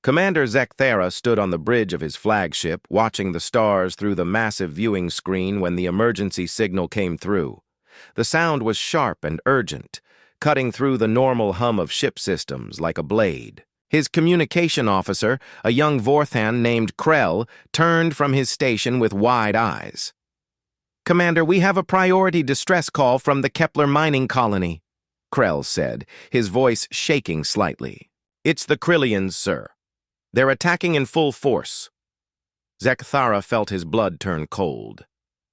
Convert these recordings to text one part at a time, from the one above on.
Commander Zekthera stood on the bridge of his flagship, watching the stars through the massive viewing screen when the emergency signal came through. The sound was sharp and urgent, cutting through the normal hum of ship systems like a blade. His communication officer, a young Vorthan named Krell, turned from his station with wide eyes. "Commander, we have a priority distress call from the Kepler mining colony," Krell said, his voice shaking slightly. "It's the Krillians, sir. They're attacking in full force." Zekthara felt his blood turn cold.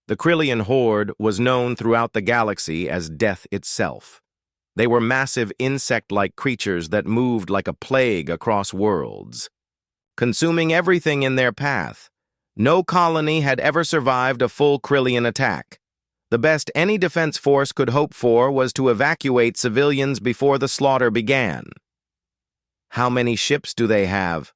The Krillian horde was known throughout the galaxy as death itself. They were massive insect-like creatures that moved like a plague across worlds, consuming everything in their path. No colony had ever survived a full Krillian attack. The best any defense force could hope for was to evacuate civilians before the slaughter began. "How many ships do they have?"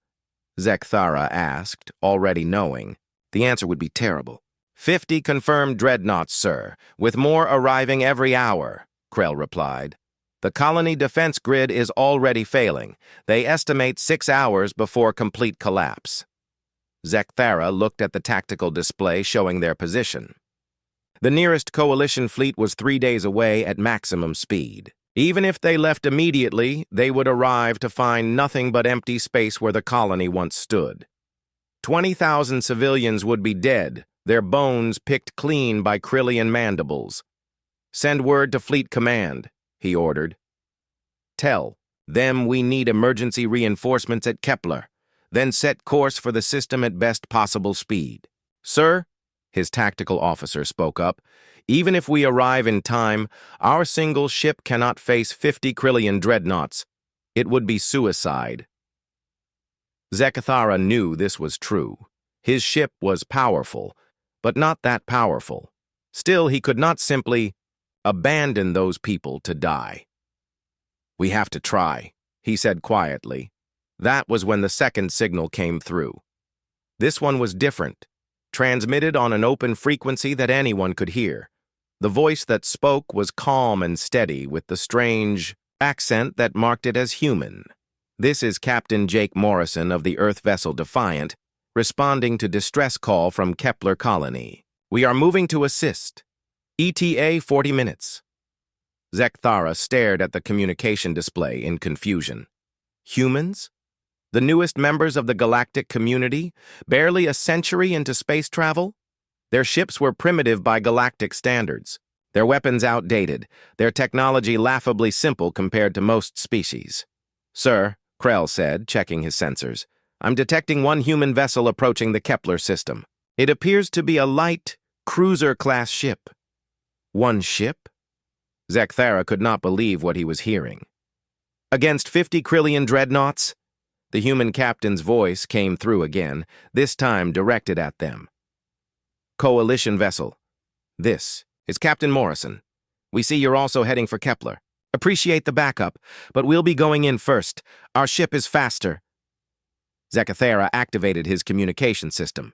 Zekthara asked, already knowing. The answer would be terrible. 50 confirmed dreadnoughts, sir, with more arriving every hour," Krell replied. "The colony defense grid is already failing. They estimate 6 hours before complete collapse." Zekthara looked at the tactical display showing their position. The nearest coalition fleet was 3 days away at maximum speed. Even if they left immediately, they would arrive to find nothing but empty space where the colony once stood. 20,000 civilians would be dead, their bones picked clean by Krillian mandibles. "Send word to Fleet Command," he ordered. "Tell them we need emergency reinforcements at Kepler, then set course for the system at best possible speed." "Sir," his tactical officer spoke up, "even if we arrive in time, our single ship cannot face 50 Krillian dreadnoughts. It would be suicide." Zekthara knew this was true. His ship was powerful, but not that powerful. Still, he could not simply abandon those people to die. "We have to try," he said quietly. That was when the second signal came through. This one was different, transmitted on an open frequency that anyone could hear. The voice that spoke was calm and steady, with the strange accent that marked it as human. "This is Captain Jake Morrison of the Earth vessel Defiant, responding to distress call from Kepler Colony. We are moving to assist. ETA 40 minutes. Zekthara stared at the communication display in confusion. Humans? The newest members of the galactic community, barely a century into space travel? Their ships were primitive by galactic standards, their weapons outdated, their technology laughably simple compared to most species. "Sir," Krell said, checking his sensors, "I'm detecting one human vessel approaching the Kepler system. It appears to be a light, cruiser-class ship." "One ship?" Zekthara could not believe what he was hearing. "Against 50 Krillian dreadnoughts?" The human captain's voice came through again, this time directed at them. "Coalition vessel. This is Captain Morrison. We see you're also heading for Kepler. Appreciate the backup, but we'll be going in first. Our ship is faster." Zekthara activated his communication system.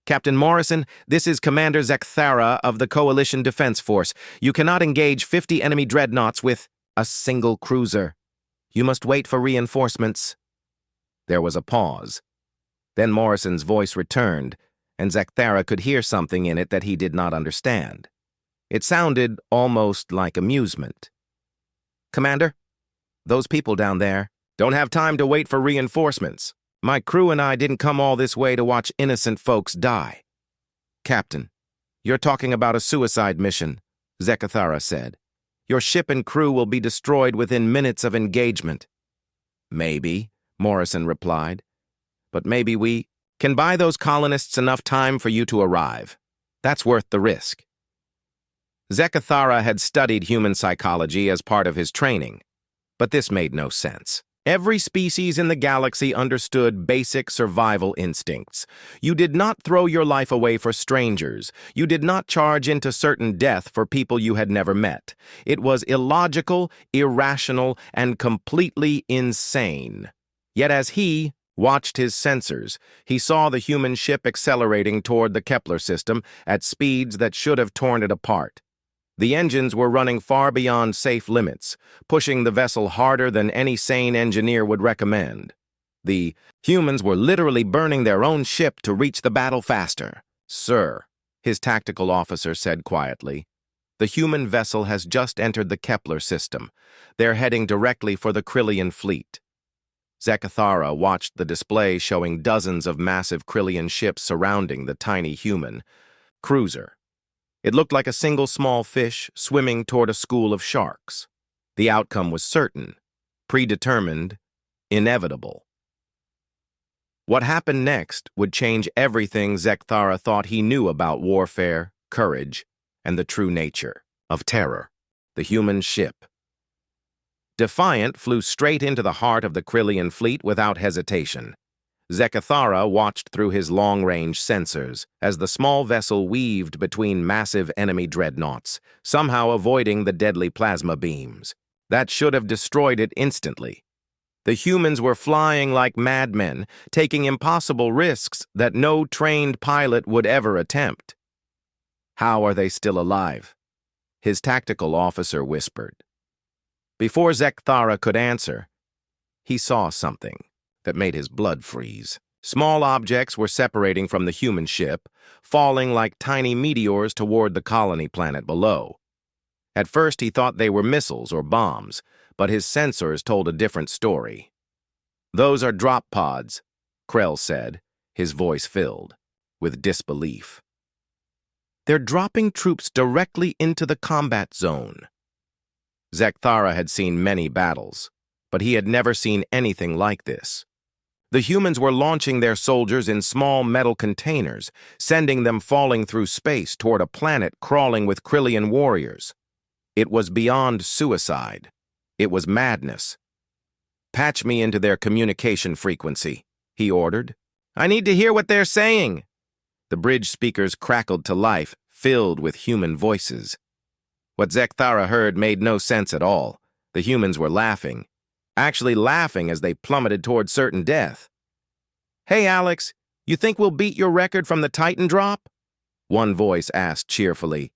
"Captain Morrison, this is Commander Zekthara of the Coalition Defense Force. You cannot engage 50 enemy dreadnoughts with a single cruiser. You must wait for reinforcements." There was a pause. Then Morrison's voice returned, and Zekthara could hear something in it that he did not understand. It sounded almost like amusement. "Commander, those people down there don't have time to wait for reinforcements. My crew and I didn't come all this way to watch innocent folks die." "Captain, you're talking about a suicide mission," Zekthara said. "Your ship and crew will be destroyed within minutes of engagement." "Maybe," Morrison replied. "But maybe we can buy those colonists enough time for you to arrive. That's worth the risk." Zekthara had studied human psychology as part of his training, but this made no sense. Every species in the galaxy understood basic survival instincts. You did not throw your life away for strangers. You did not charge into certain death for people you had never met. It was illogical, irrational, and completely insane. Yet as he watched his sensors, he saw the human ship accelerating toward the Kepler system at speeds that should have torn it apart. The engines were running far beyond safe limits, pushing the vessel harder than any sane engineer would recommend. The humans were literally burning their own ship to reach the battle faster. "Sir," his tactical officer said quietly, "the human vessel has just entered the Kepler system. They're heading directly for the Krillian fleet." Zekathara watched the display showing dozens of massive Krillian ships surrounding the tiny human cruiser. It looked like a single small fish swimming toward a school of sharks. The outcome was certain, predetermined, inevitable. What happened next would change everything Zekathara thought he knew about warfare, courage, and the true nature of terror, the human ship. Defiant flew straight into the heart of the Krillian fleet without hesitation. Zekathara watched through his long-range sensors as the small vessel weaved between massive enemy dreadnoughts, somehow avoiding the deadly plasma beams. That should have destroyed it instantly. The humans were flying like madmen, taking impossible risks that no trained pilot would ever attempt. "How are they still alive?" his tactical officer whispered. Before Zekathara could answer, he saw something that made his blood freeze. Small objects were separating from the human ship, falling like tiny meteors toward the colony planet below. At first he thought they were missiles or bombs, but his sensors told a different story. "Those are drop pods," Krell said, his voice filled with disbelief. "They're dropping troops directly into the combat zone." Zekathara had seen many battles, but he had never seen anything like this. The humans were launching their soldiers in small metal containers, sending them falling through space toward a planet crawling with Krillian warriors. It was beyond suicide. It was madness. "Patch me into their communication frequency," he ordered. "I need to hear what they're saying." The bridge speakers crackled to life, filled with human voices. What Zekathara heard made no sense at all. The humans were laughing, actually laughing as they plummeted toward certain death. "Hey, Alex, you think we'll beat your record from the Titan drop?" one voice asked cheerfully.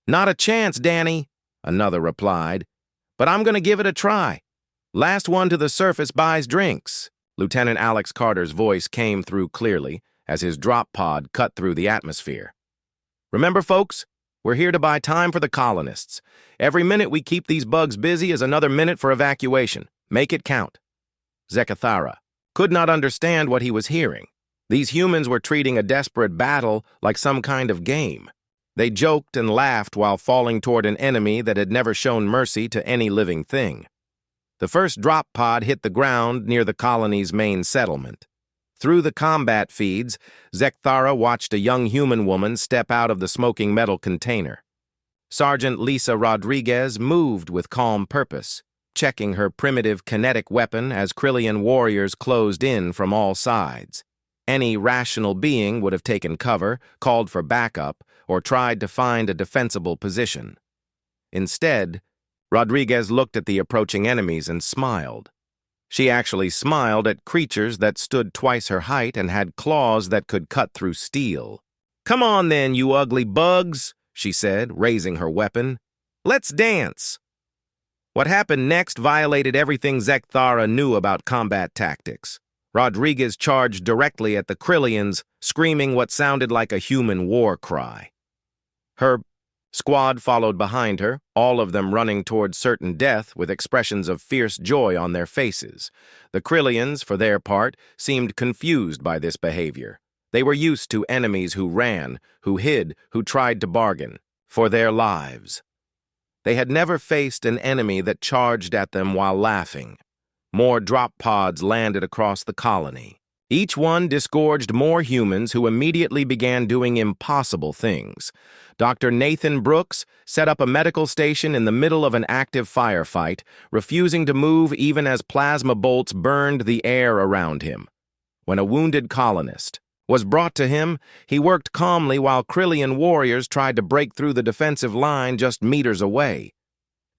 "Not a chance, Danny," another replied. "But I'm going to give it a try. Last one to the surface buys drinks." Lieutenant Alex Carter's voice came through clearly as his drop pod cut through the atmosphere. "Remember, folks, we're here to buy time for the colonists. Every minute we keep these bugs busy is another minute for evacuation. Make it count." Zekathara could not understand what he was hearing. These humans were treating a desperate battle like some kind of game. They joked and laughed while falling toward an enemy that had never shown mercy to any living thing. The first drop pod hit the ground near the colony's main settlement. Through the combat feeds, Zekathara watched a young human woman step out of the smoking metal container. Sergeant Lisa Rodriguez moved with calm purpose, checking her primitive kinetic weapon as Krillian warriors closed in from all sides. Any rational being would have taken cover, called for backup, or tried to find a defensible position. Instead, Rodriguez looked at the approaching enemies and smiled. She actually smiled at creatures that stood twice her height and had claws that could cut through steel. "Come on then, you ugly bugs," she said, raising her weapon. "Let's dance." What happened next violated everything Zekathara knew about combat tactics. Rodriguez charged directly at the Krillians, screaming what sounded like a human war cry. Her squad followed behind her, all of them running toward certain death with expressions of fierce joy on their faces. The Krillians, for their part, seemed confused by this behavior. They were used to enemies who ran, who hid, who tried to bargain for their lives. They had never faced an enemy that charged at them while laughing. More drop pods landed across the colony. Each one disgorged more humans who immediately began doing impossible things. Dr. Nathan Brooks set up a medical station in the middle of an active firefight, refusing to move even as plasma bolts burned the air around him. When a wounded colonist was brought to him, he worked calmly while Krillian warriors tried to break through the defensive line just meters away.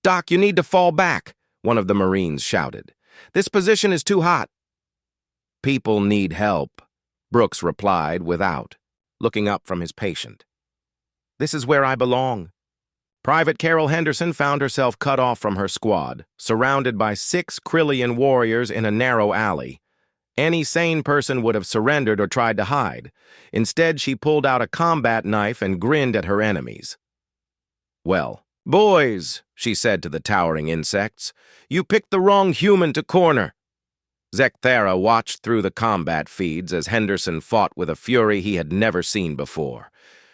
"Doc, you need to fall back," one of the Marines shouted. "This position is too hot." "People need help," Brooks replied without looking up from his patient. "This is where I belong." Private Carol Henderson found herself cut off from her squad, surrounded by 6 Krillian warriors in a narrow alley. Any sane person would have surrendered or tried to hide. Instead, she pulled out a combat knife and grinned at her enemies. "Well, boys," she said to the towering insects, "you picked the wrong human to corner." Zekthera watched through the combat feeds as Henderson fought with a fury he had never seen before.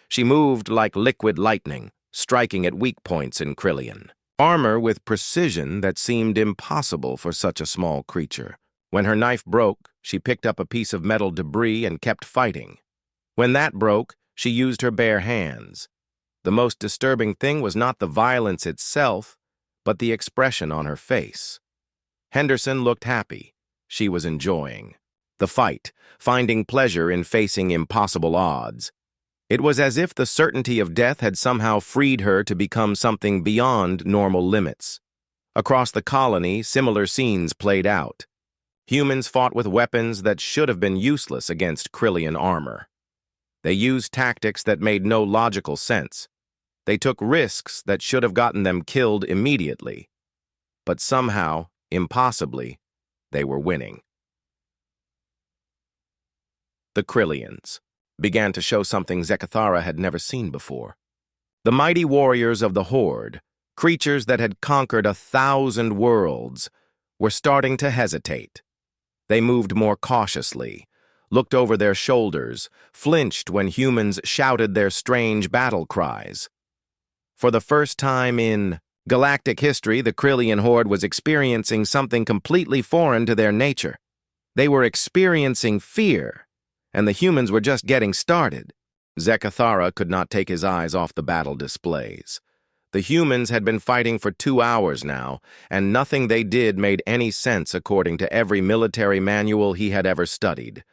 She moved like liquid lightning, striking at weak points in Krillian. Armor with precision that seemed impossible for such a small creature. When her knife broke, she picked up a piece of metal debris and kept fighting. When that broke, she used her bare hands. The most disturbing thing was not the violence itself, but the expression on her face. Henderson looked happy. She was enjoying the fight, finding pleasure in facing impossible odds. It was as if the certainty of death had somehow freed her to become something beyond normal limits. Across the colony, similar scenes played out. Humans fought with weapons that should have been useless against Krillian armor. They used tactics that made no logical sense. They took risks that should have gotten them killed immediately. But somehow, impossibly, they were winning. The Krillians began to show something Zekthara had never seen before. The mighty warriors of the Horde, creatures that had conquered 1,000 worlds, were starting to hesitate. They moved more cautiously, looked over their shoulders, flinched when humans shouted their strange battle cries. For the first time in galactic history, the Krillian Horde was experiencing something completely foreign to their nature. They were experiencing fear, and the humans were just getting started. Zekthara could not take his eyes off the battle displays. The humans had been fighting for 2 hours now, and nothing they did made any sense according to every military manual he had ever studied.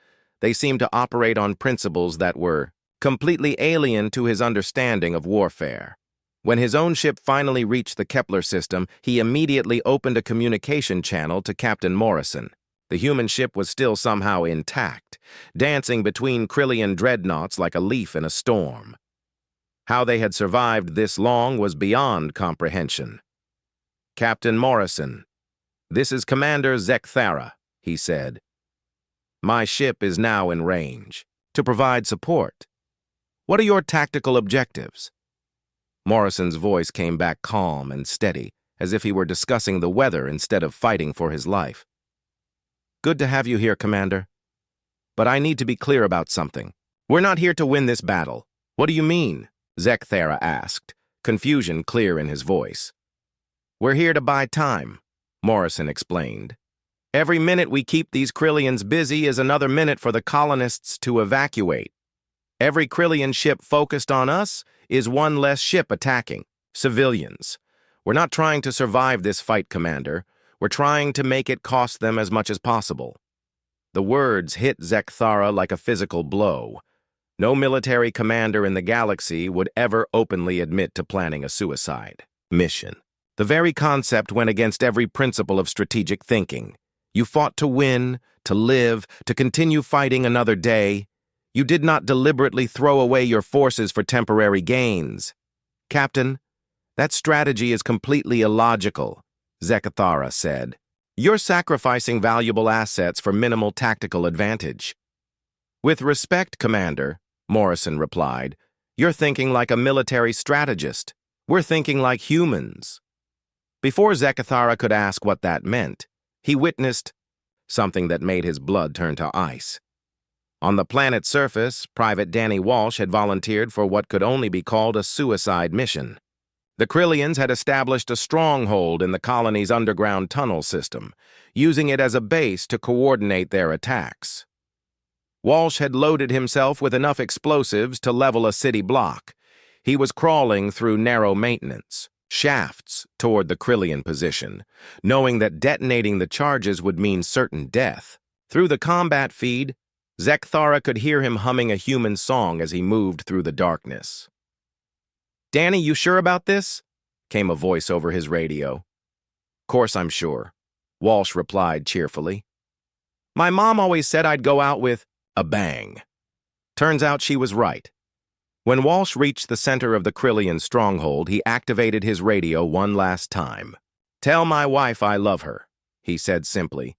They seemed to operate on principles that were completely alien to his understanding of warfare. When his own ship finally reached the Kepler system, he immediately opened a communication channel to Captain Morrison. The human ship was still somehow intact, dancing between Krillian dreadnoughts like a leaf in a storm. How they had survived this long was beyond comprehension. "Captain Morrison, this is Commander Zekthara," he said. "My ship is now in range to provide support. What are your tactical objectives?" Morrison's voice came back calm and steady, as if he were discussing the weather instead of fighting for his life. "Good to have you here, Commander. But I need to be clear about something. We're not here to win this battle." "What do you mean?" Zekthara asked, confusion clear in his voice. "We're here to buy time," Morrison explained. "Every minute we keep these Krillians busy is another minute for the colonists to evacuate. Every Krillian ship focused on us is one less ship attacking civilians. We're not trying to survive this fight, Commander. We're trying to make it cost them as much as possible." The words hit Zekthara like a physical blow. No military commander in the galaxy would ever openly admit to planning a suicide mission. The very concept went against every principle of strategic thinking. You fought to win, to live, to continue fighting another day. You did not deliberately throw away your forces for temporary gains. "Captain, that strategy is completely illogical," Zekthara said. "You're sacrificing valuable assets for minimal tactical advantage." "With respect, Commander," Morrison replied, "you're thinking like a military strategist. We're thinking like humans." Before Zekthara could ask what that meant, he witnessed something that made his blood turn to ice. On the planet's surface, Private Danny Walsh had volunteered for what could only be called a suicide mission. The Krillians had established a stronghold in the colony's underground tunnel system, using it as a base to coordinate their attacks. Walsh had loaded himself with enough explosives to level a city block. He was crawling through narrow maintenance shafts toward the Krillian position, knowing that detonating the charges would mean certain death. Through the combat feed, Zekthara could hear him humming a human song as he moved through the darkness. "Danny, you sure about this?" came a voice over his radio. "Course I'm sure," Walsh replied cheerfully. "My mom always said I'd go out with a bang." Turns out she was right. When Walsh reached the center of the Krillian stronghold, he activated his radio one last time. "Tell my wife I love her," he said simply.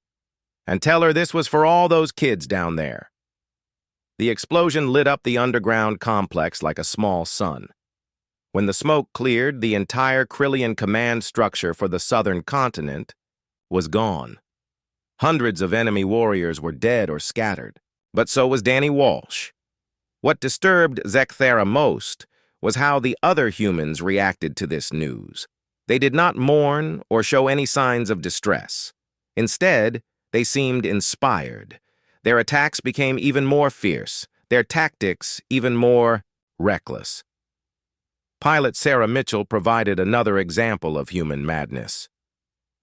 And tell her this was for all those kids down there." The explosion lit up the underground complex like a small sun. When the smoke cleared, the entire Krillian command structure for the southern continent was gone. Hundreds of enemy warriors were dead or scattered, but so was Danny Walsh. What disturbed Zekthara most was how the other humans reacted to this news. They did not mourn or show any signs of distress. Instead, they seemed inspired. Their attacks became even more fierce, their tactics even more reckless. Pilot Sarah Mitchell provided another example of human madness.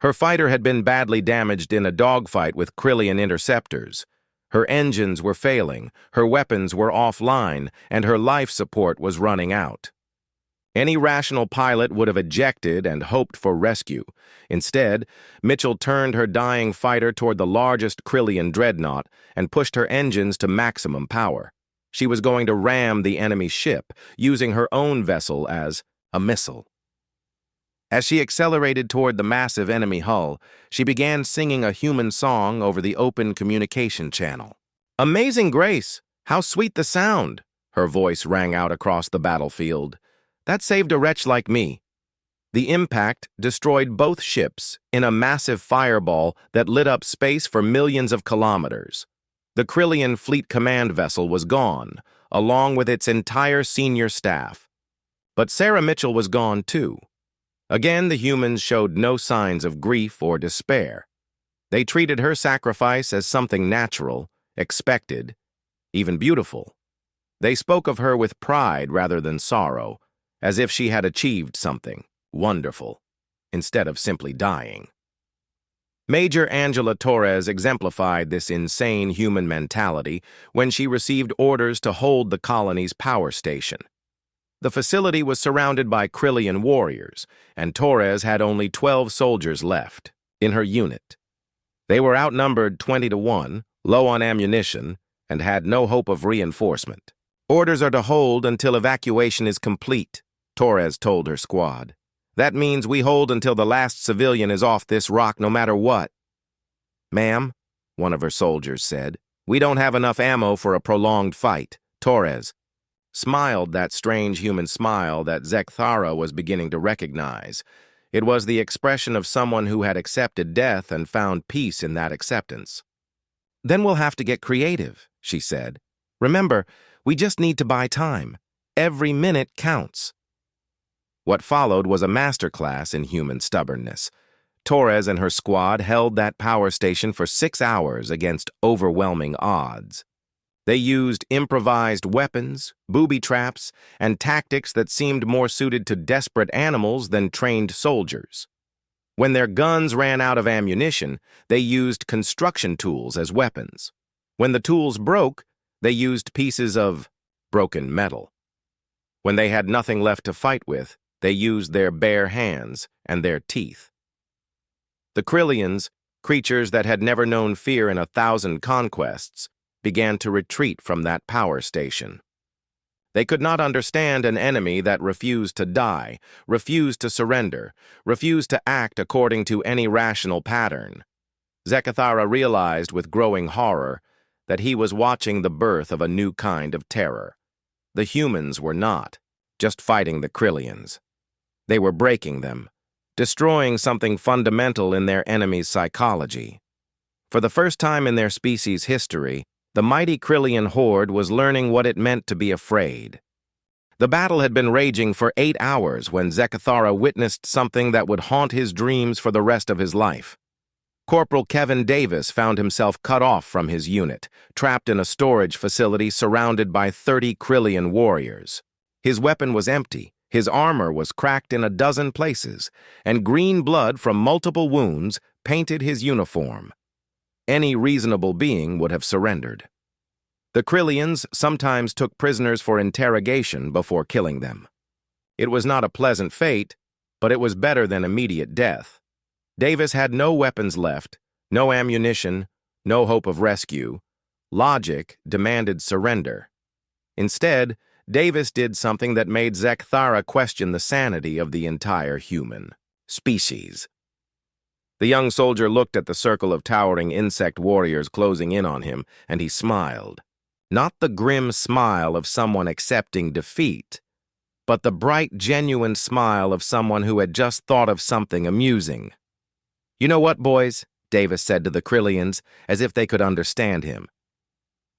Her fighter had been badly damaged in a dogfight with Krillian interceptors. Her engines were failing, her weapons were offline, and her life support was running out. Any rational pilot would have ejected and hoped for rescue. Instead, Mitchell turned her dying fighter toward the largest Krillian dreadnought and pushed her engines to maximum power. She was going to ram the enemy ship, using her own vessel as a missile. As she accelerated toward the massive enemy hull, she began singing a human song over the open communication channel. "Amazing grace! How sweet the sound!" her voice rang out across the battlefield. "That saved a wretch like me." The impact destroyed both ships in a massive fireball that lit up space for millions of kilometers. The Krillian Fleet Command vessel was gone, along with its entire senior staff. But Sarah Mitchell was gone too. Again, the humans showed no signs of grief or despair. They treated her sacrifice as something natural, expected, even beautiful. They spoke of her with pride rather than sorrow, as if she had achieved something wonderful, instead of simply dying. Major Angela Torres exemplified this insane human mentality when she received orders to hold the colony's power station. The facility was surrounded by Krillian warriors, and Torres had only 12 soldiers left in her unit. They were outnumbered 20-1, low on ammunition, and had no hope of reinforcement. "Orders are to hold until evacuation is complete," Torres told her squad. "That means we hold until the last civilian is off this rock no matter what." "Ma'am," one of her soldiers said, "we don't have enough ammo for a prolonged fight." Torres smiled that strange human smile that Zekthara was beginning to recognize. It was the expression of someone who had accepted death and found peace in that acceptance. "Then we'll have to get creative," she said. "Remember, we just need to buy time. Every minute counts." What followed was a masterclass in human stubbornness. Torres and her squad held that power station for 6 hours against overwhelming odds. They used improvised weapons, booby traps, and tactics that seemed more suited to desperate animals than trained soldiers. When their guns ran out of ammunition, they used construction tools as weapons. When the tools broke, they used pieces of broken metal. When they had nothing left to fight with, they used their bare hands and their teeth. The Krillians, creatures that had never known fear in 1,000 conquests, began to retreat from that power station. They could not understand an enemy that refused to die, refused to surrender, refused to act according to any rational pattern. Zekthara realized with growing horror that he was watching the birth of a new kind of terror. The humans were not just fighting the Krillians. They were breaking them, destroying something fundamental in their enemy's psychology. For the first time in their species' history, the mighty Krillian horde was learning what it meant to be afraid. The battle had been raging for 8 hours when Zekthara witnessed something that would haunt his dreams for the rest of his life. Corporal Kevin Davis found himself cut off from his unit, trapped in a storage facility surrounded by 30 Krillian warriors. His weapon was empty. His armor was cracked in a dozen places, and green blood from multiple wounds painted his uniform. Any reasonable being would have surrendered. The Krillians sometimes took prisoners for interrogation before killing them. It was not a pleasant fate, but it was better than immediate death. Davis had no weapons left, no ammunition, no hope of rescue. Logic demanded surrender. Instead, Davis did something that made Zekthara question the sanity of the entire human species. The young soldier looked at the circle of towering insect warriors closing in on him, and he smiled. Not the grim smile of someone accepting defeat, but the bright, genuine smile of someone who had just thought of something amusing. "You know what, boys?" Davis said to the Krillians, as if they could understand him.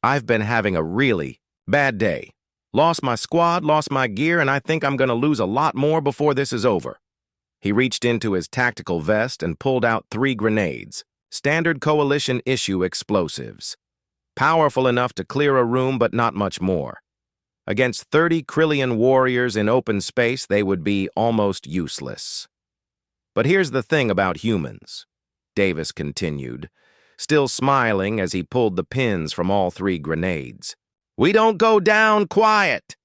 "I've been having a really bad day. Lost my squad, lost my gear, and I think I'm going to lose a lot more before this is over." He reached into his tactical vest and pulled out 3 grenades, standard coalition issue explosives. Powerful enough to clear a room, but not much more. Against 30 Krillian warriors in open space, they would be almost useless. "But here's the thing about humans," Davis continued, still smiling as he pulled the pins from all 3 grenades. "We don't go down quiet!"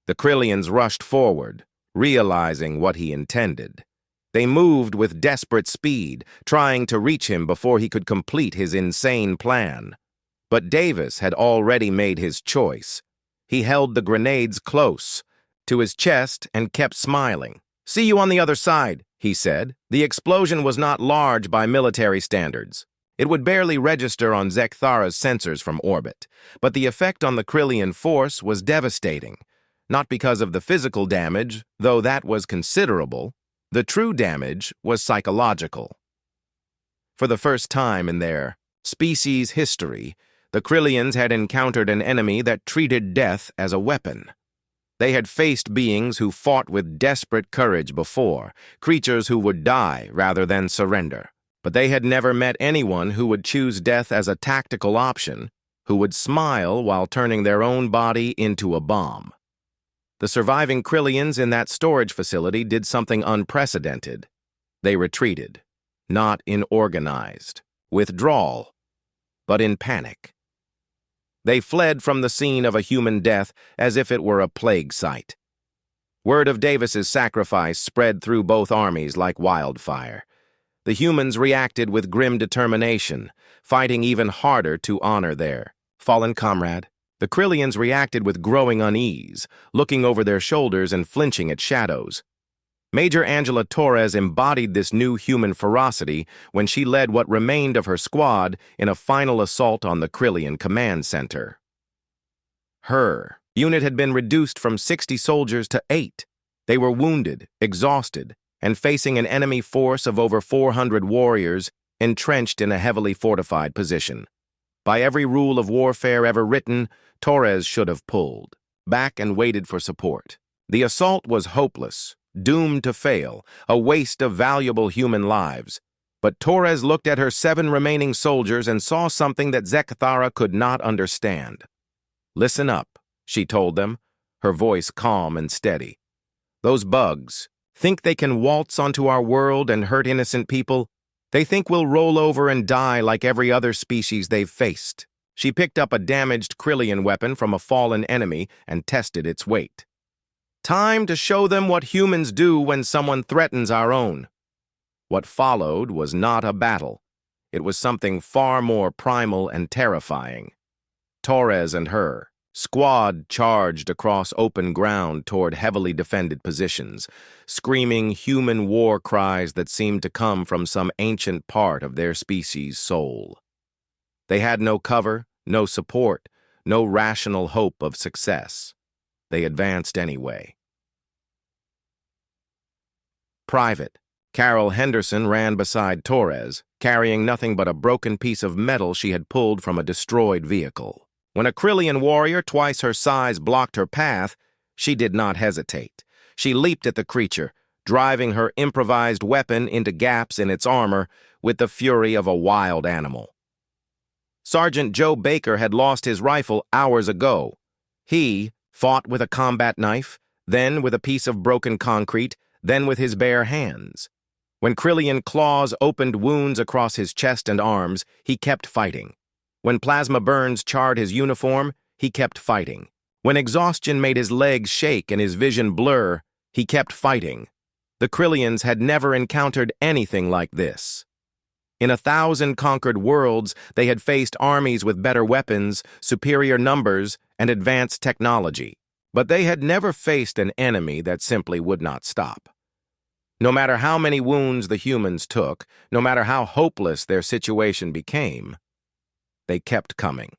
The Krillians rushed forward, realizing what he intended. They moved with desperate speed, trying to reach him before he could complete his insane plan. But Davis had already made his choice. He held the grenades close to his chest and kept smiling. "See you on the other side," he said. The explosion was not large by military standards. It would barely register on Zekthara's sensors from orbit, but the effect on the Krillian force was devastating. Not because of the physical damage, though that was considerable. The true damage was psychological. For the first time in their species history, the Krillians had encountered an enemy that treated death as a weapon. They had faced beings who fought with desperate courage before, creatures who would die rather than surrender. But they had never met anyone who would choose death as a tactical option, who would smile while turning their own body into a bomb. The surviving Krillians in that storage facility did something unprecedented. They retreated, not in organized withdrawal, but in panic. They fled from the scene of a human death as if it were a plague site. Word of Davis's sacrifice spread through both armies like wildfire. The humans reacted with grim determination, fighting even harder to honor their fallen comrade. The Krillians reacted with growing unease, looking over their shoulders and flinching at shadows. Major Angela Torres embodied this new human ferocity when she led what remained of her squad in a final assault on the Krillian command center. Her unit had been reduced from 60 soldiers to 8. They were wounded, exhausted, and facing an enemy force of over 400 warriors entrenched in a heavily fortified position. By every rule of warfare ever written, Torres should have pulled back and waited for support. The assault was hopeless, doomed to fail, a waste of valuable human lives. But Torres looked at her 7 remaining soldiers and saw something that Zekthara could not understand. "Listen up," she told them, her voice calm and steady. "Those bugs think they can waltz onto our world and hurt innocent people. They think we'll roll over and die like every other species they've faced." She picked up a damaged Krillian weapon from a fallen enemy and tested its weight. "Time to show them what humans do when someone threatens our own." What followed was not a battle. It was something far more primal and terrifying. Torres and her squad charged across open ground toward heavily defended positions, screaming human war cries that seemed to come from some ancient part of their species' soul. They had no cover, no support, no rational hope of success. They advanced anyway. Private Carol Henderson ran beside Torres, carrying nothing but a broken piece of metal she had pulled from a destroyed vehicle. When a Krillian warrior twice her size blocked her path, she did not hesitate. She leaped at the creature, driving her improvised weapon into gaps in its armor with the fury of a wild animal. Sergeant Joe Baker had lost his rifle hours ago. He fought with a combat knife, then with a piece of broken concrete, then with his bare hands. When Krillian claws opened wounds across his chest and arms, he kept fighting. When plasma burns charred his uniform, he kept fighting. When exhaustion made his legs shake and his vision blur, he kept fighting. The Krillians had never encountered anything like this. In 1,000 conquered worlds, they had faced armies with better weapons, superior numbers, and advanced technology. But they had never faced an enemy that simply would not stop. No matter how many wounds the humans took, no matter how hopeless their situation became, they kept coming.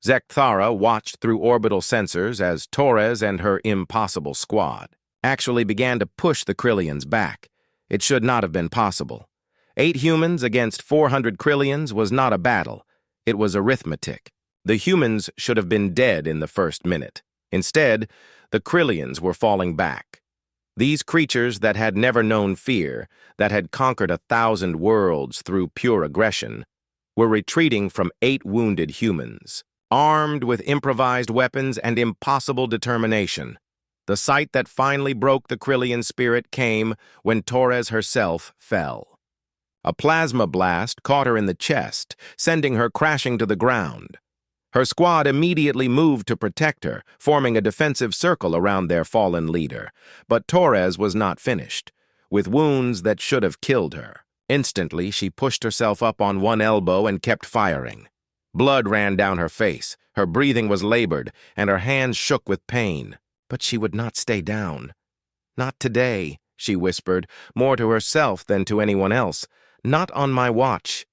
Zekthara watched through orbital sensors as Torres and her impossible squad actually began to push the Krillians back. It should not have been possible. 8 humans against 400 Krillians was not a battle. It was arithmetic. The humans should have been dead in the first minute. Instead, the Krillians were falling back. These creatures that had never known fear, that had conquered 1,000 worlds through pure aggression, were retreating from 8 wounded humans, armed with improvised weapons and impossible determination. The sight that finally broke the Krillian spirit came when Torres herself fell. A plasma blast caught her in the chest, sending her crashing to the ground. Her squad immediately moved to protect her, forming a defensive circle around their fallen leader. But Torres was not finished, with wounds that should have killed her. Instantly, she pushed herself up on one elbow and kept firing. Blood ran down her face, her breathing was labored, and her hands shook with pain. But she would not stay down. "Not today," she whispered, more to herself than to anyone else. "Not on my watch."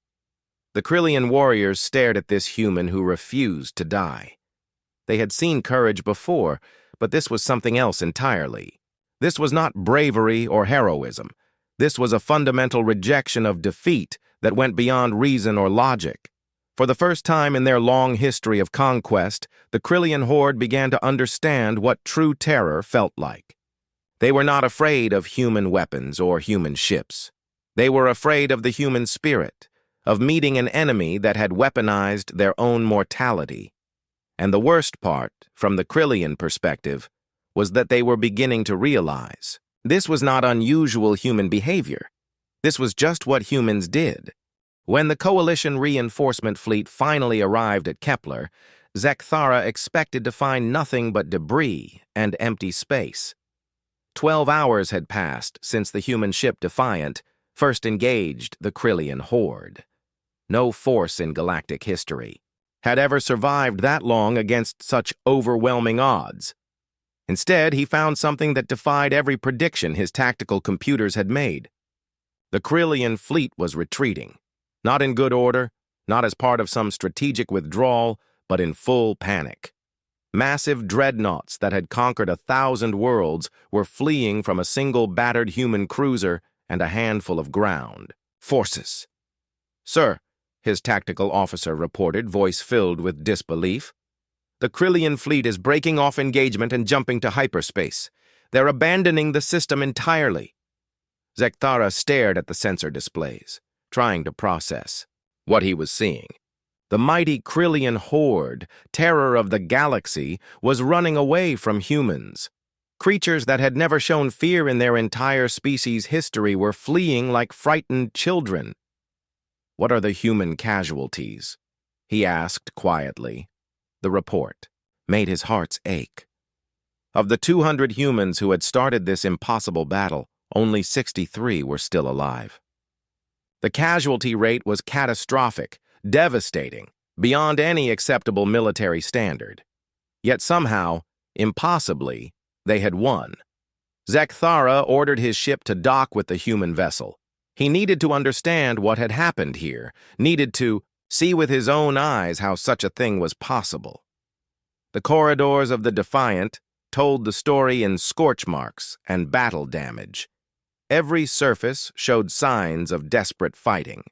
The Krillian warriors stared at this human who refused to die. They had seen courage before, but this was something else entirely. This was not bravery or heroism. This was a fundamental rejection of defeat that went beyond reason or logic. For the first time in their long history of conquest, the Krillian horde began to understand what true terror felt like. They were not afraid of human weapons or human ships. They were afraid of the human spirit, of meeting an enemy that had weaponized their own mortality. And the worst part, from the Krillian perspective, was that they were beginning to realize this was not unusual human behavior. This was just what humans did. When the Coalition reinforcement fleet finally arrived at Kepler, Zekthara expected to find nothing but debris and empty space. 12 hours had passed since the human ship Defiant first engaged the Krillian horde. No force in galactic history had ever survived that long against such overwhelming odds. Instead, he found something that defied every prediction his tactical computers had made. The Krillian fleet was retreating. Not in good order, not as part of some strategic withdrawal, but in full panic. Massive dreadnoughts that had conquered 1,000 worlds were fleeing from a single battered human cruiser and a handful of ground forces. "Sir," his tactical officer reported, voice filled with disbelief, "the Krillian fleet is breaking off engagement and jumping to hyperspace. They're abandoning the system entirely." Zekthara stared at the sensor displays, trying to process what he was seeing. The mighty Krillian horde, terror of the galaxy, was running away from humans. Creatures that had never shown fear in their entire species' history were fleeing like frightened children. "What are the human casualties?" he asked quietly. The report made his heart's ache. Of the 200 humans who had started this impossible battle, only 63 were still alive. The casualty rate was catastrophic, devastating, beyond any acceptable military standard. Yet somehow, impossibly, they had won. Zekthara ordered his ship to dock with the human vessel. He needed to understand what had happened here, needed to see with his own eyes how such a thing was possible. The corridors of the Defiant told the story in scorch marks and battle damage. Every surface showed signs of desperate fighting.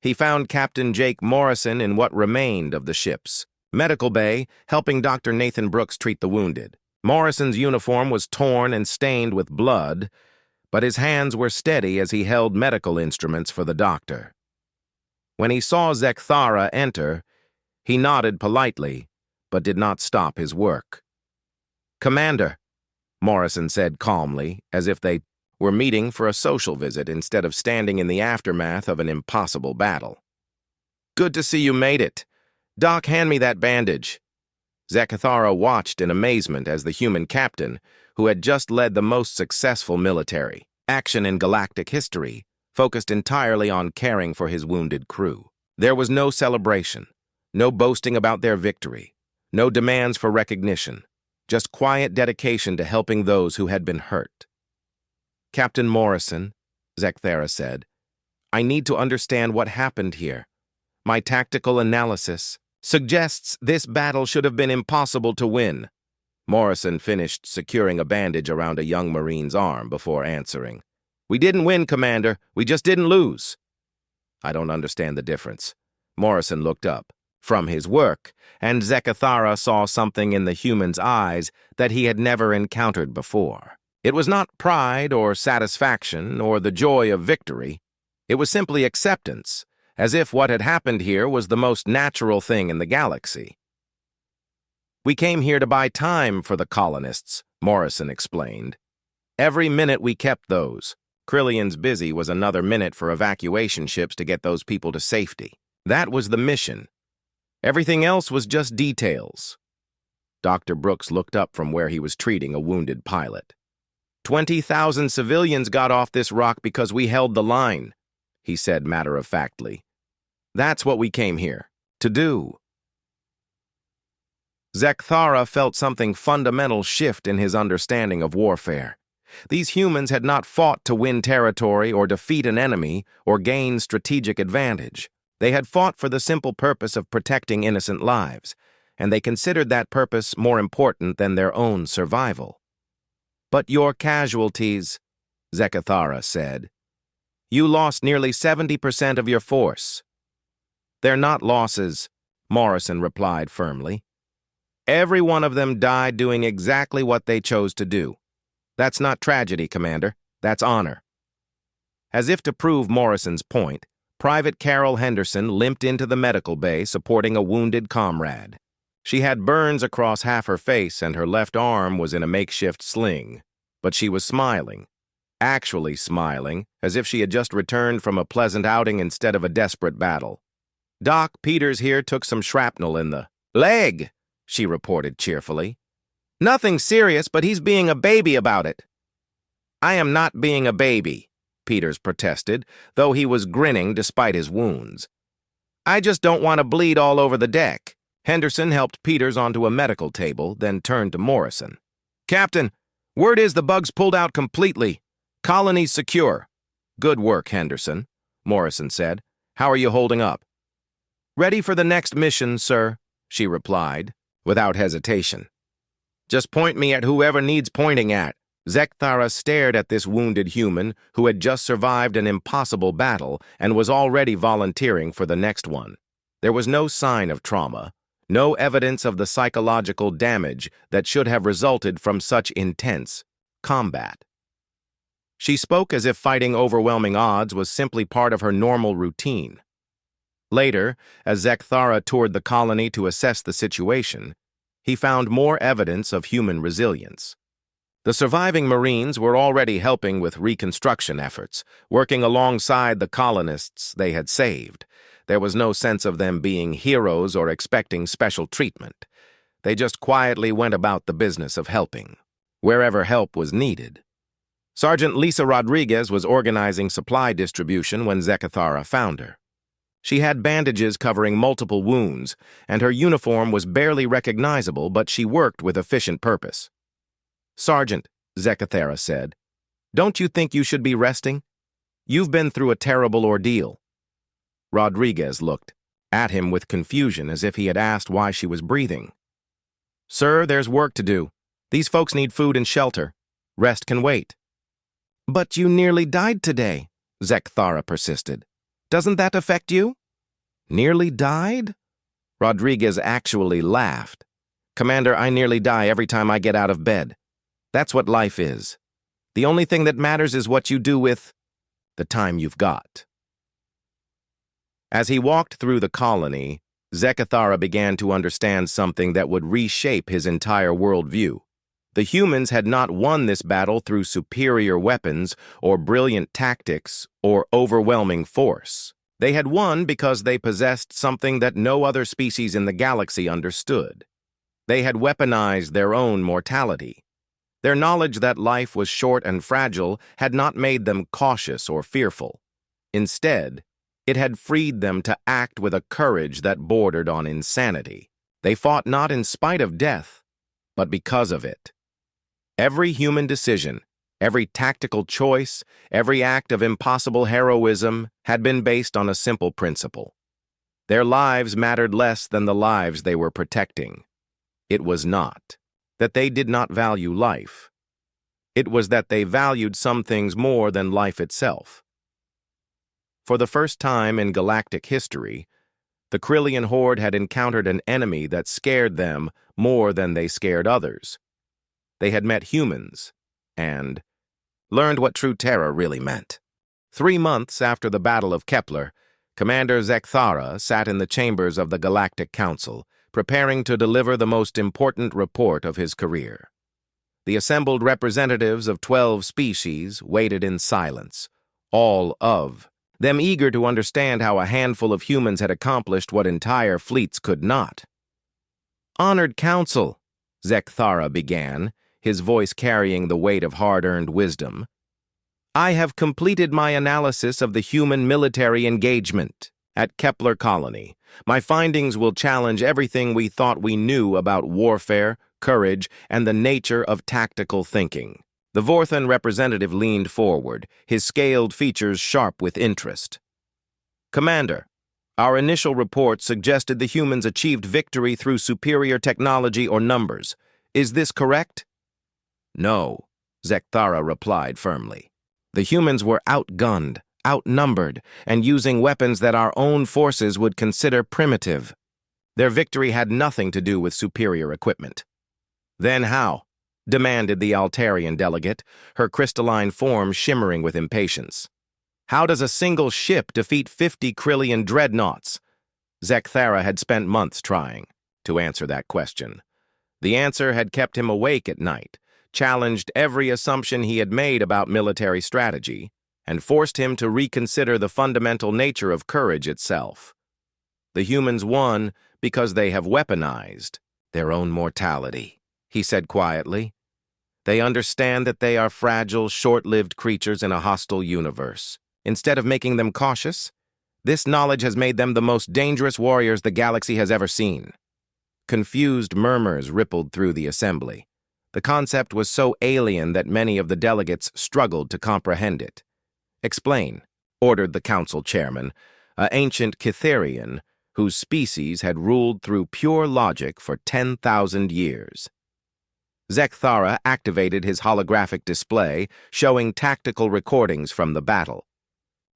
He found Captain Jake Morrison in what remained of the ship's medical bay, helping Dr. Nathan Brooks treat the wounded. Morrison's uniform was torn and stained with blood, but his hands were steady as he held medical instruments for the doctor. When he saw Zekthara enter, he nodded politely, but did not stop his work. "Commander," Morrison said calmly, as if they were meeting for a social visit instead of standing in the aftermath of an impossible battle. "Good to see you made it. Doc, hand me that bandage." Zekthara watched in amazement as the human captain, who had just led the most successful military action in galactic history, focused entirely on caring for his wounded crew. There was no celebration, no boasting about their victory, no demands for recognition, just quiet dedication to helping those who had been hurt. Captain Morrison, Zekthara said, I need to understand what happened here. My tactical analysis suggests this battle should have been impossible to win. Morrison finished securing a bandage around a young Marine's arm before answering. We didn't win, Commander. We just didn't lose. I don't understand the difference. Morrison looked up from his work, and Zekthara saw something in the human's eyes that he had never encountered before. It was not pride or satisfaction or the joy of victory. It was simply acceptance, as if what had happened here was the most natural thing in the galaxy. We came here to buy time for the colonists, Morrison explained. Every minute we kept those. Krillian's busy was another minute for evacuation ships to get those people to safety. That was the mission. Everything else was just details. Dr. Brooks looked up from where he was treating a wounded pilot. 20,000 civilians got off this rock because we held the line, he said matter-of-factly. That's what we came here to do. Zekthara felt something fundamental shift in his understanding of warfare. These humans had not fought to win territory or defeat an enemy or gain strategic advantage. They had fought for the simple purpose of protecting innocent lives, and they considered that purpose more important than their own survival. But your casualties, Zekthara said. You lost nearly 70% of your force. They're not losses, Morrison replied firmly. Every one of them died doing exactly what they chose to do. That's not tragedy, Commander. That's honor. As if to prove Morrison's point, Private Carol Henderson limped into the medical bay supporting a wounded comrade. She had burns across half her face and her left arm was in a makeshift sling, but she was smiling. Actually smiling, as if she had just returned from a pleasant outing instead of a desperate battle. Doc Peters here took some shrapnel in the leg, she reported cheerfully. Nothing serious, but he's being a baby about it. I am not being a baby, Peters protested, though he was grinning despite his wounds. I just don't want to bleed all over the deck. Henderson helped Peters onto a medical table, then turned to Morrison. Captain, word is the bug's pulled out completely. Colony's secure. Good work, Henderson, Morrison said. How are you holding up? Ready for the next mission, sir, she replied, without hesitation. Just point me at whoever needs pointing at. Zekthara stared at this wounded human who had just survived an impossible battle and was already volunteering for the next one. There was no sign of trauma, no evidence of the psychological damage that should have resulted from such intense combat. She spoke as if fighting overwhelming odds was simply part of her normal routine. Later, as Zekthara toured the colony to assess the situation, he found more evidence of human resilience. The surviving Marines were already helping with reconstruction efforts, working alongside the colonists they had saved. There was no sense of them being heroes or expecting special treatment. They just quietly went about the business of helping, wherever help was needed. Sergeant Lisa Rodriguez was organizing supply distribution when Zekthara found her. She had bandages covering multiple wounds, and her uniform was barely recognizable, but she worked with efficient purpose. Sergeant, Zekthara said, don't you think you should be resting? You've been through a terrible ordeal. Rodriguez looked at him with confusion as if he had asked why she was breathing. Sir, there's work to do. These folks need food and shelter. Rest can wait. But you nearly died today, Zekthara persisted. Doesn't that affect you? Nearly died? Rodriguez actually laughed. Commander, I nearly die every time I get out of bed. That's what life is. The only thing that matters is what you do with the time you've got. As he walked through the colony, Zekthara began to understand something that would reshape his entire worldview. The humans had not won this battle through superior weapons or brilliant tactics or overwhelming force. They had won because they possessed something that no other species in the galaxy understood. They had weaponized their own mortality. Their knowledge that life was short and fragile had not made them cautious or fearful. Instead, it had freed them to act with a courage that bordered on insanity. They fought not in spite of death, but because of it. Every human decision, Every tactical choice, every act of impossible heroism had been based on a simple principle. Their lives mattered less than the lives they were protecting. It was not that they did not value life. It was that they valued some things more than life itself. For the first time in galactic history, the Krillian horde had encountered an enemy that scared them more than they scared others. They had met humans and learned what true terror really meant. 3 months after the Battle of Kepler, Commander Zekthara sat in the chambers of the Galactic Council, preparing to deliver the most important report of his career. The assembled representatives of 12 species waited in silence, all of them eager to understand how a handful of humans had accomplished what entire fleets could not. "Honored Council," Zekthara began, his voice carrying the weight of hard-earned wisdom, "I have completed my analysis of the human military engagement at Kepler Colony. My findings will challenge everything we thought we knew about warfare, courage, and the nature of tactical thinking." The Vorthan representative leaned forward, his scaled features sharp with interest. "Commander, our initial report suggested the humans achieved victory through superior technology or numbers. Is this correct?" "No," Zekthara replied firmly. "The humans were outgunned, outnumbered, and using weapons that our own forces would consider primitive. Their victory had nothing to do with superior equipment." "Then how?" demanded the Altarian delegate, her crystalline form shimmering with impatience. "How does a single ship defeat 50 Krillian dreadnoughts?" Zekthara had spent months trying to answer that question. The answer had kept him awake at night, challenged every assumption he had made about military strategy, and forced him to reconsider the fundamental nature of courage itself. "The humans won because they have weaponized their own mortality," he said quietly. "They understand that they are fragile, short-lived creatures in a hostile universe. Instead of making them cautious, this knowledge has made them the most dangerous warriors the galaxy has ever seen." Confused murmurs rippled through the assembly. The concept was so alien that many of the delegates struggled to comprehend it. "Explain," ordered the council chairman, an ancient Cytherian whose species had ruled through pure logic for 10,000 years. Zekthara activated his holographic display, showing tactical recordings from the battle.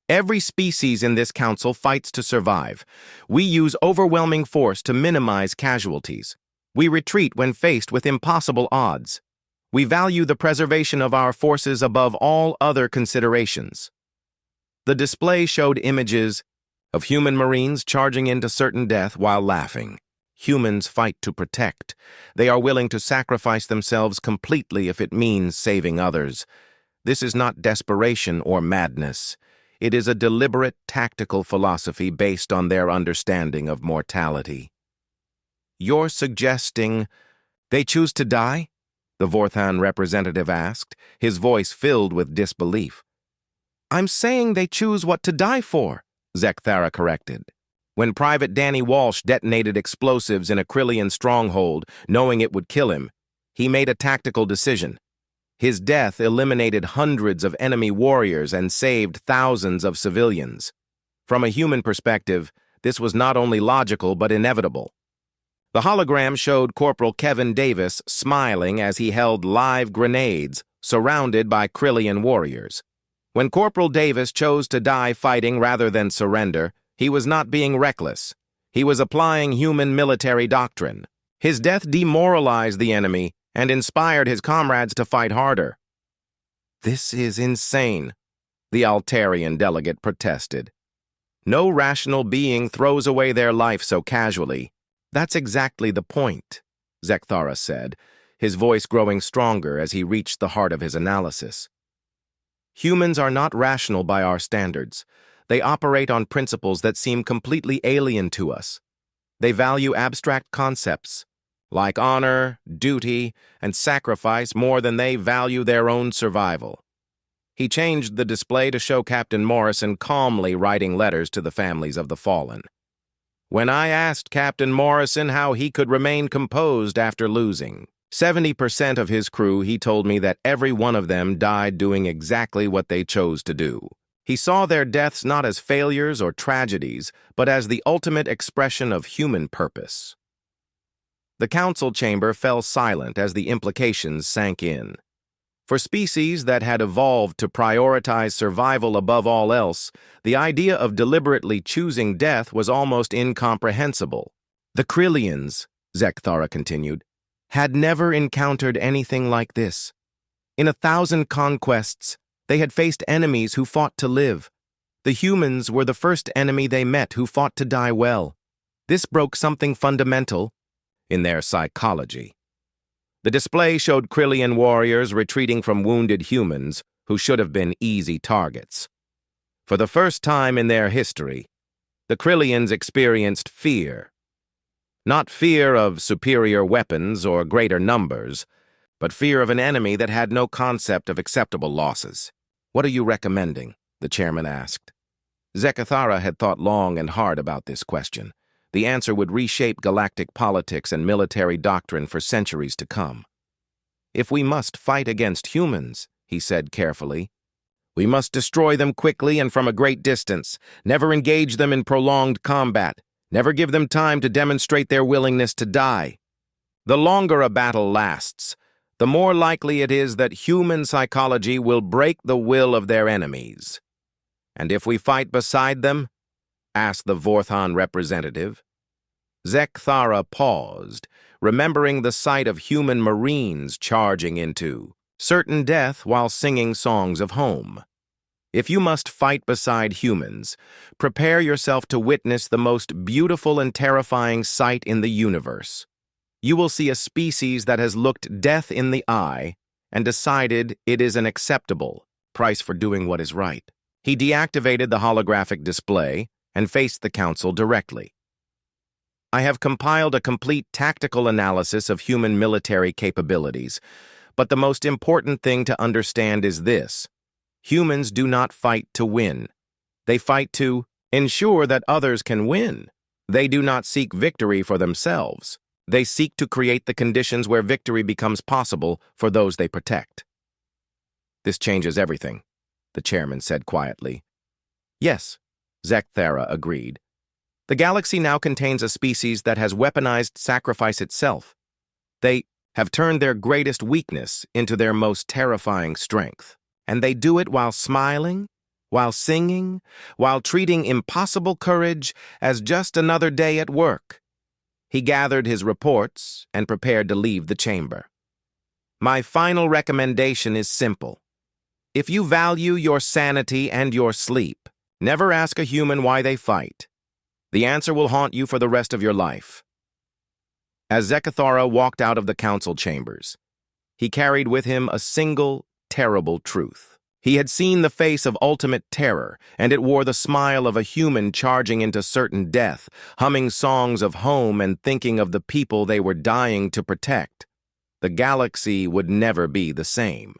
"Every species in this council fights to survive. We use overwhelming force to minimize casualties. We retreat when faced with impossible odds. We value the preservation of our forces above all other considerations." The display showed images of human Marines charging into certain death while laughing. Humans fight to protect. They are willing to sacrifice themselves completely if it means saving others. This is not desperation or madness. It is a deliberate tactical philosophy based on their understanding of mortality. "You're suggesting they choose to die?" the Vorthan representative asked, his voice filled with disbelief. "I'm saying they choose what to die for," Zekthara corrected. "When Private Danny Walsh detonated explosives in a Krillian stronghold, knowing it would kill him, he made a tactical decision. His death eliminated hundreds of enemy warriors and saved thousands of civilians. From a human perspective, this was not only logical but inevitable." The hologram showed Corporal Kevin Davis smiling as he held live grenades surrounded by Krillian warriors. When Corporal Davis chose to die fighting rather than surrender, he was not being reckless. He was applying human military doctrine. His death demoralized the enemy and inspired his comrades to fight harder. "This is insane," the Altarian delegate protested. "No rational being throws away their life so casually." "That's exactly the point," Zekthara said, his voice growing stronger as he reached the heart of his analysis. "Humans are not rational by our standards. They operate on principles that seem completely alien to us. They value abstract concepts, like honor, duty, and sacrifice more than they value their own survival." He changed the display to show Captain Morrison calmly writing letters to the families of the fallen. "When I asked Captain Morrison how he could remain composed after losing," 70% of his crew, he told me that every one of them died doing exactly what they chose to do. He saw their deaths not as failures or tragedies, but as the ultimate expression of human purpose. The council chamber fell silent as the implications sank in. For species that had evolved to prioritize survival above all else, the idea of deliberately choosing death was almost incomprehensible. The Krillians, Zekthara continued, had never encountered anything like this. In 1,000 conquests, they had faced enemies who fought to live. The humans were the first enemy they met who fought to die well. This broke something fundamental in their psychology. The display showed Krillian warriors retreating from wounded humans who should have been easy targets. For the first time in their history, the Krillians experienced fear. Not fear of superior weapons or greater numbers, but fear of an enemy that had no concept of acceptable losses. "What are you recommending?" the chairman asked. Zekthara had thought long and hard about this question. The answer would reshape galactic politics and military doctrine for centuries to come. "If we must fight against humans," he said carefully, "we must destroy them quickly and from a great distance, never engage them in prolonged combat, never give them time to demonstrate their willingness to die. The longer a battle lasts, the more likely it is that human psychology will break the will of their enemies." "And if we fight beside them?" asked the Vorthon representative. Zekthara paused, remembering the sight of human marines charging into certain death while singing songs of home. "If you must fight beside humans, prepare yourself to witness the most beautiful and terrifying sight in the universe. You will see a species that has looked death in the eye and decided it is an acceptable price for doing what is right." He deactivated the holographic display and faced the council directly. "I have compiled a complete tactical analysis of human military capabilities, but the most important thing to understand is this. Humans do not fight to win. They fight to ensure that others can win. They do not seek victory for themselves. They seek to create the conditions where victory becomes possible for those they protect." "This changes everything," the chairman said quietly. "Yes," Zekthara agreed. "The galaxy now contains a species that has weaponized sacrifice itself. They have turned their greatest weakness into their most terrifying strength. And they do it while smiling, while singing, while treating impossible courage as just another day at work." He gathered his reports and prepared to leave the chamber. "My final recommendation is simple. If you value your sanity and your sleep, never ask a human why they fight. The answer will haunt you for the rest of your life." As Zekthara walked out of the council chambers, he carried with him a single, terrible truth. He had seen the face of ultimate terror, and it wore the smile of a human charging into certain death, humming songs of home and thinking of the people they were dying to protect. The galaxy would never be the same.